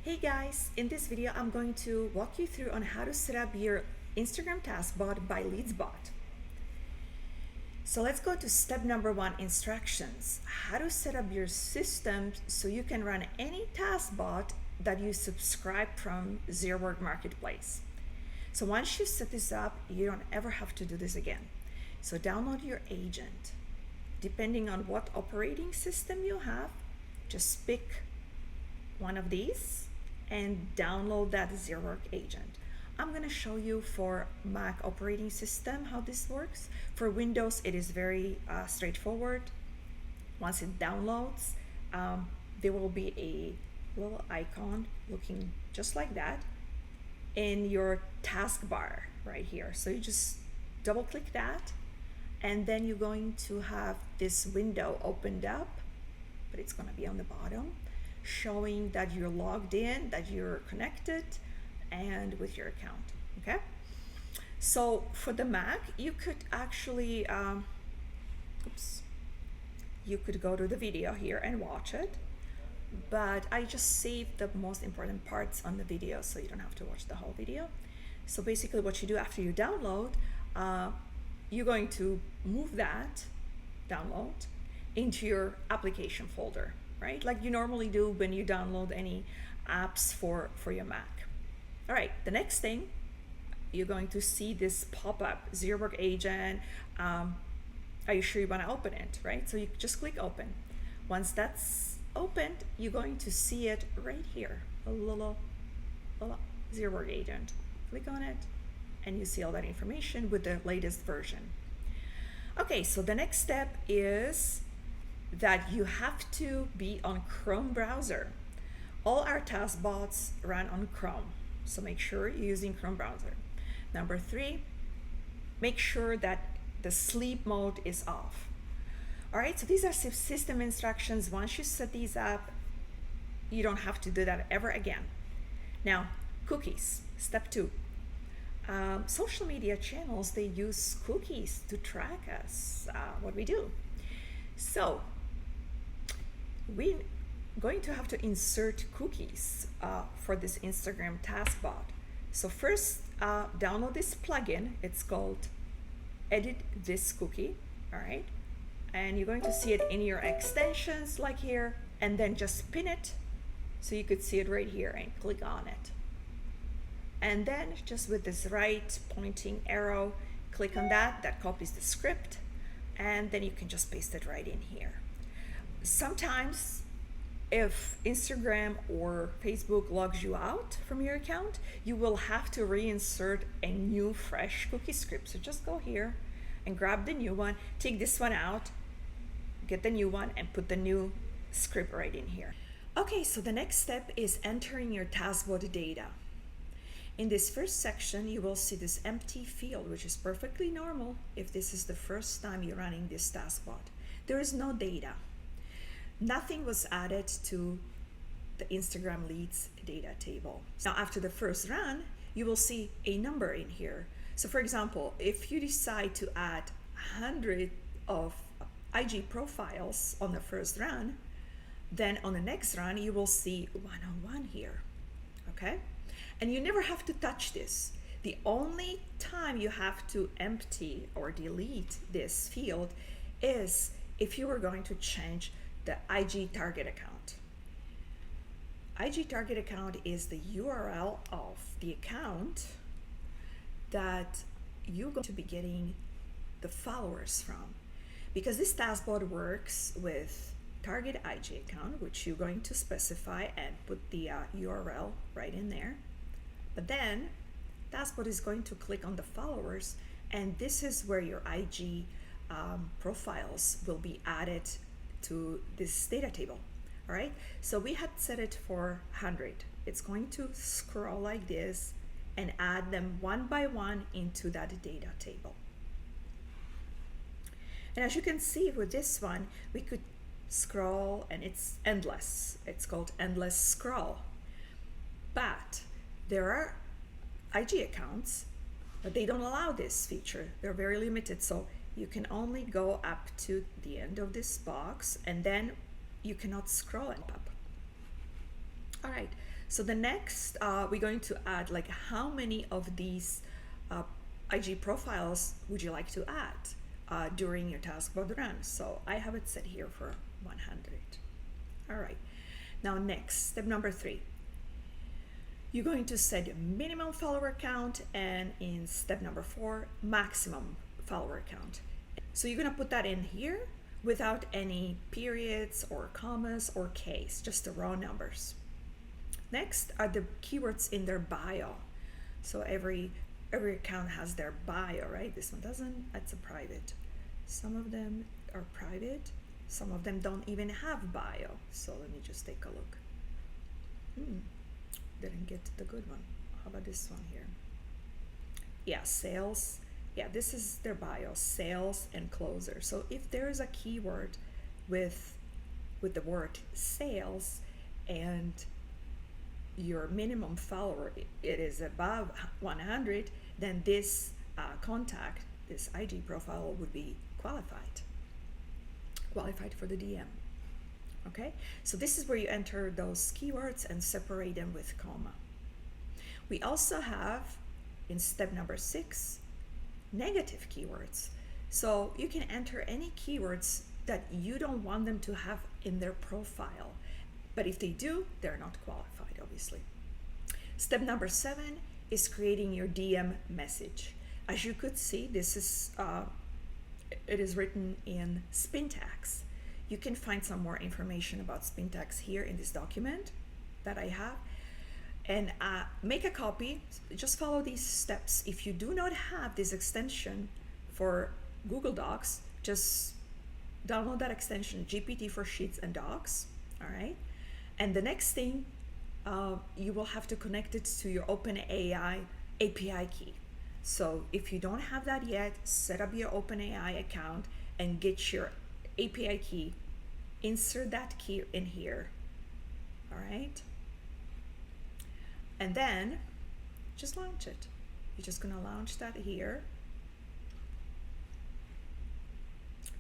Hey guys, in this video I'm going to walk you through on how to set up your Instagram Taskbot by LeadsBot. So let's go to step number 1, instructions. How to set up your system so you can run any Taskbot that you subscribe from 𝐬𝐻𝐻𝐻 Marketplace. So once you set this up, you don't ever have to do this again. So download your agent. Depending on what operating system you have, just pick one of these and download that 𝐬𝐻𝐻𝐻 agent. I'm going to show you for Mac operating system how this works. For Windows, it is very straightforward. Once it downloads, there will be a little icon looking just like that in your taskbar right here. So you just double click that, and then you're going to have this window opened up, but it's going to be on the bottom, showing that you're logged in, that you're connected, and with your account. Okay, so for the Mac, you could actually you could go to the video here and watch it, but I just saved the most important parts on the video so you don't have to watch the whole video. So basically what you do after you download, you're going to move that download into your application folder, right? Like you normally do when you download any apps for your Mac. All right, the next thing, you're going to see this pop-up, 𝐬𝐻𝐻𝐻 agent. Are you sure you want to open it, right? So you just click open. Once that's opened, you're going to see it right here, a little 𝐬𝐻𝐻𝐻 agent. Click on it, and you see all that information with the latest version. Okay, so the next step is that you have to be on Chrome browser. All our Taskbots run on Chrome, so make sure you're using Chrome browser. Number 3, make sure that the sleep mode is off. All right, so these are system instructions. Once you set these up, you don't have to do that ever again. Now, cookies, step 2. Social media channels, they use cookies to track us, what we do. So we're going to have to insert cookies for this Instagram Taskbot. So first, download this plugin. It's called Edit This Cookie, all right? And you're going to see it in your extensions like here, and then just pin it so you could see it right here and click on it. And then just with this right pointing arrow, click on that, that copies the script, and then you can just paste it right in here. Sometimes if Instagram or Facebook logs you out from your account, you will have to reinsert a new fresh cookie script. So just go here and grab the new one, take this one out, get the new one, and put the new script right in here. Okay, so the next step is entering your Taskbot data. In this first section, you will see this empty field, which is perfectly normal if this is the first time you're running this Taskbot. There is no data. Nothing was added to the Instagram leads data table. Now, after the first run, you will see a number in here. So for example, if you decide to add 100 of IG profiles on the first run, then on the next run, you will see 101 here, okay? And you never have to touch this. The only time you have to empty or delete this field is if you were going to change the IG target account. IG target account is the URL of the account that you're going to be getting the followers from. Because this Taskbot works with target IG account, which you're going to specify and put the URL right in there. But then Taskbot is going to click on the followers, and this is where your IG profiles will be added to this data table. All right, so we had set it for 100. It's going to scroll like this and add them one by one into that data table. And as you can see with this one, we could scroll, and it's endless. It's called endless scroll. But there are IG accounts, but they don't allow this feature. They're very limited, so you can only go up to the end of this box, and then you cannot scroll and up. All right, so the next, we're going to add like how many of these IG profiles would you like to add during your Taskbot run? So I have it set here for 100. All right, now next, step number 3. You're going to set minimum follower count, and in step number 4, maximum follower count. So you're gonna put that in here without any periods or commas or case, just the raw numbers. Next are the keywords in their bio. So every account has their bio, right? This one doesn't, that's a private. Some of them are private, some of them don't even have bio. So let me just take a look. Didn't get the good one. How about this one here? Yeah, sales. Yeah, this is their bio, sales and closer. So if there is a keyword with the word sales and your minimum follower, it is above 100, then this contact, this IG profile would be qualified for the DM. Okay, so this is where you enter those keywords and separate them with comma. We also have, in step number 6, negative keywords. So you can enter any keywords that you don't want them to have in their profile, but if they do, they're not qualified, obviously. Step number 7 is creating your DM message. As you could see, this is it is written in Spintax. You can find some more information about Spintax here in this document that I have, and make a copy. Just follow these steps. If you do not have this extension for Google Docs, just download that extension, GPT for Sheets and Docs. All right, and the next thing, you will have to connect it to your OpenAI API key. So if you don't have that yet, set up your OpenAI account and get your API key, insert that key in here. All right, and then just launch it. You're just gonna launch that here.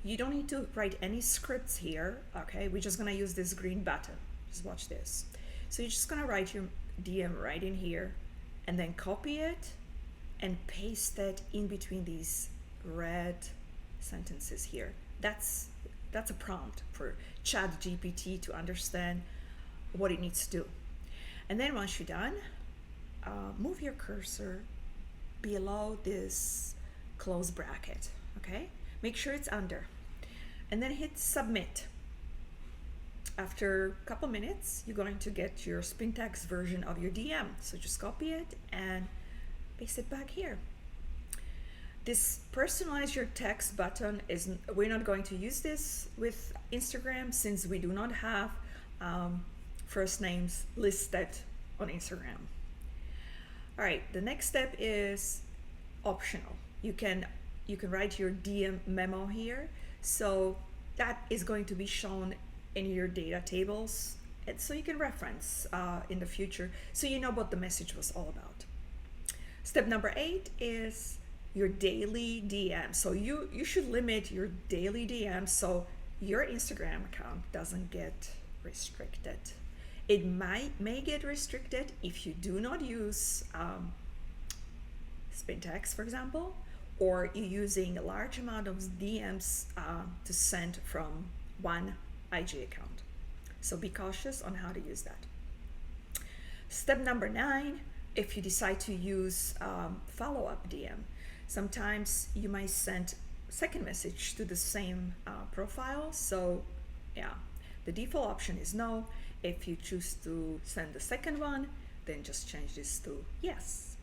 You don't need to write any scripts here, okay? We're just gonna use this green button. Just watch this. So you're just gonna write your DM right in here and then copy it and paste it in between these red sentences here. That's a prompt for ChatGPT to understand what it needs to do. And then once you're done, move your cursor below this close bracket, okay? Make sure it's under, and then hit submit. After a couple minutes, you're going to get your Spintax version of your DM. So just copy it and paste it back here. This personalize your text button is, we're not going to use this with Instagram since we do not have first names listed on Instagram. All right, the next step is optional. You can write your DM memo here. So that is going to be shown in your data tables, and so you can reference in the future so you know what the message was all about. Step number 8 is your daily DM. So you should limit your daily DM so your Instagram account doesn't get restricted. It may get restricted if you do not use Spintax, for example, or you're using a large amount of DMs to send from one IG account. So be cautious on how to use that. Step number 9, if you decide to use follow-up DM, sometimes you might send second message to the same profile. So yeah, the default option is no. If you choose to send the second one, then just change this to yes.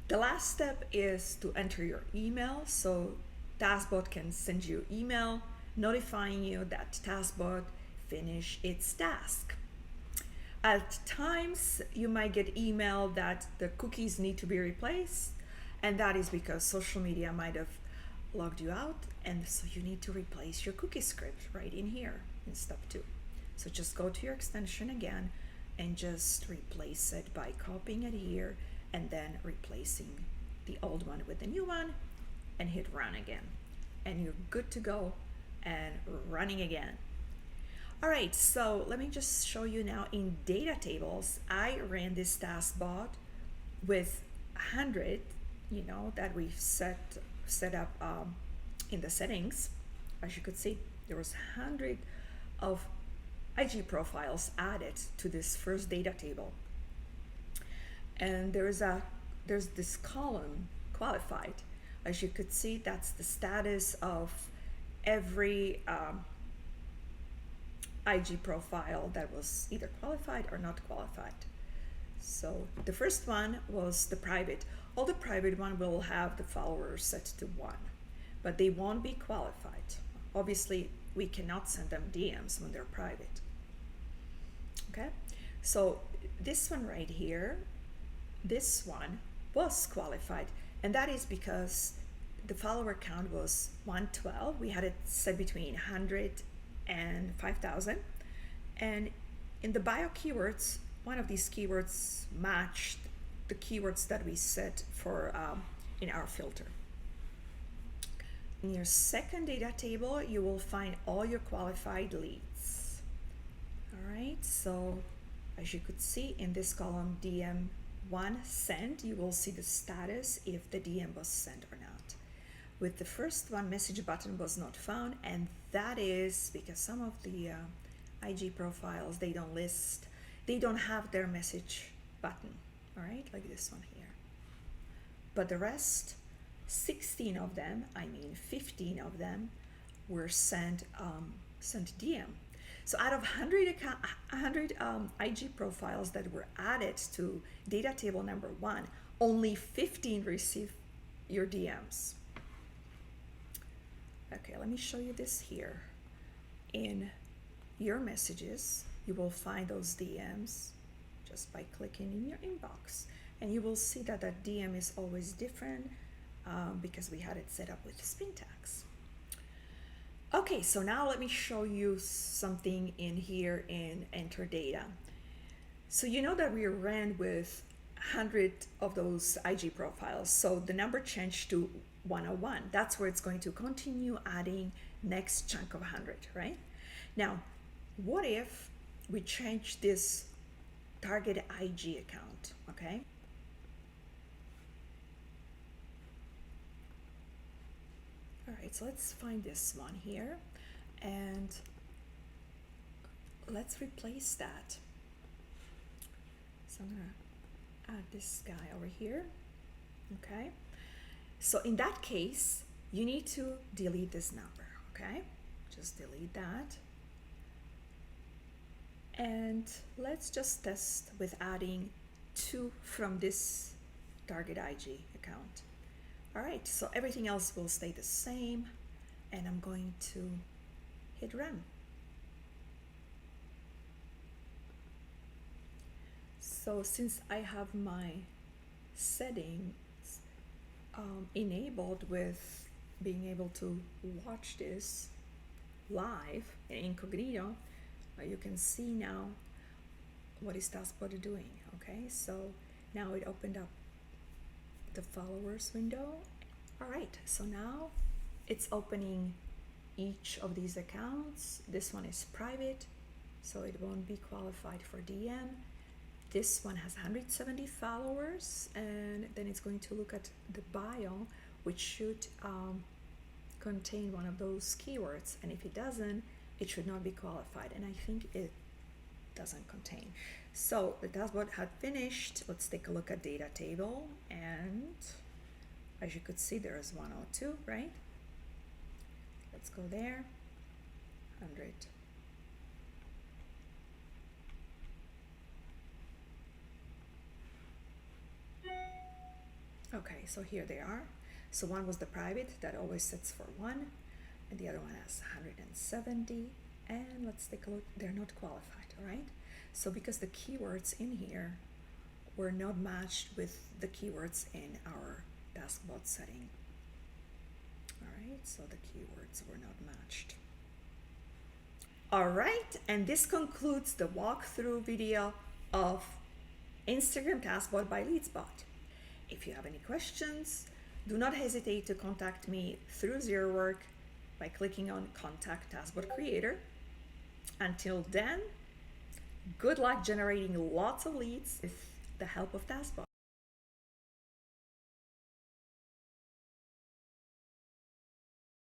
The last step is to enter your email. So Taskbot can send you email notifying you that Taskbot finished its task. At times, you might get email that the cookies need to be replaced, and that is because social media might have logged you out, and so you need to replace your cookie script right in here in step 2. So just go to your extension again and just replace it by copying it here and then replacing the old one with the new one, and hit run again. And you're good to go and running again. All right, so let me just show you now in data tables. I ran this Taskbot with 100, that we've set up in the settings. As you could see, there was 100 of IG profiles added to this first data table. And there's this column, qualified. As you could see, that's the status of every IG profile that was either qualified or not qualified. So the first one was the private. All the private one will have the followers set to 1, but they won't be qualified. Obviously, we cannot send them DMs when they're private. Okay, so this one right here, this one was qualified, and that is because the follower count was 112. We had it set between 100 and 5,000, and in the bio keywords, one of these keywords matched the keywords that we set for in our filter. In your second data table, you will find all your qualified leads. All right, so as you could see in this column, DM1 sent, you will see the status if the DM was sent or not. With the first one, message button was not found, and that is because some of the IG profiles, they don't have their message button, all right, like this one here. But the rest, 16 of them, 15 of them were sent DM. So out of 100 IG profiles that were added to data table number 1, only 15 received your DMs. Okay, let me show you this here. In your messages, you will find those DMs just by clicking in your inbox. And you will see that that DM is always different because we had it set up with spin tags. Okay, so now let me show you something in here in enter data. So you know that we ran with 100 of those IG profiles. So the number changed to 101. That's where it's going to continue adding next chunk of 100, right? Now, what if we change this target IG account, okay? All right, so let's find this one here and let's replace that. So I'm gonna add this guy over here, okay? So in that case, you need to delete this number, okay? Just delete that. And let's just test with adding 2 from this target IG account. All right, so everything else will stay the same, and I'm going to hit run. So since I have my settings enabled with being able to watch this live in incognito, you can see now what is Taskbot doing, okay? So now it opened up the followers window. All right, so now it's opening each of these accounts. This one is private, so it won't be qualified for DM. This one has 170 followers, and then it's going to look at the bio, which should contain one of those keywords, and if it doesn't, it should not be qualified, and I think it doesn't contain. So the Taskbot had finished. Let's take a look at data table, and as you could see, there is 102, right? Let's go there, 100. Okay, so here they are. So one was the private that always sets for 1, and the other one has 170, and let's take a look. They're not qualified, all right? So because the keywords in here were not matched with the keywords in our Taskbot setting. All right, so the keywords were not matched. All right, and this concludes the walkthrough video of Instagram Taskbot by LeadsBot. If you have any questions, do not hesitate to contact me through ZeroWork by clicking on Contact Taskbot Creator. Until then, good luck generating lots of leads with the help of Taskbot.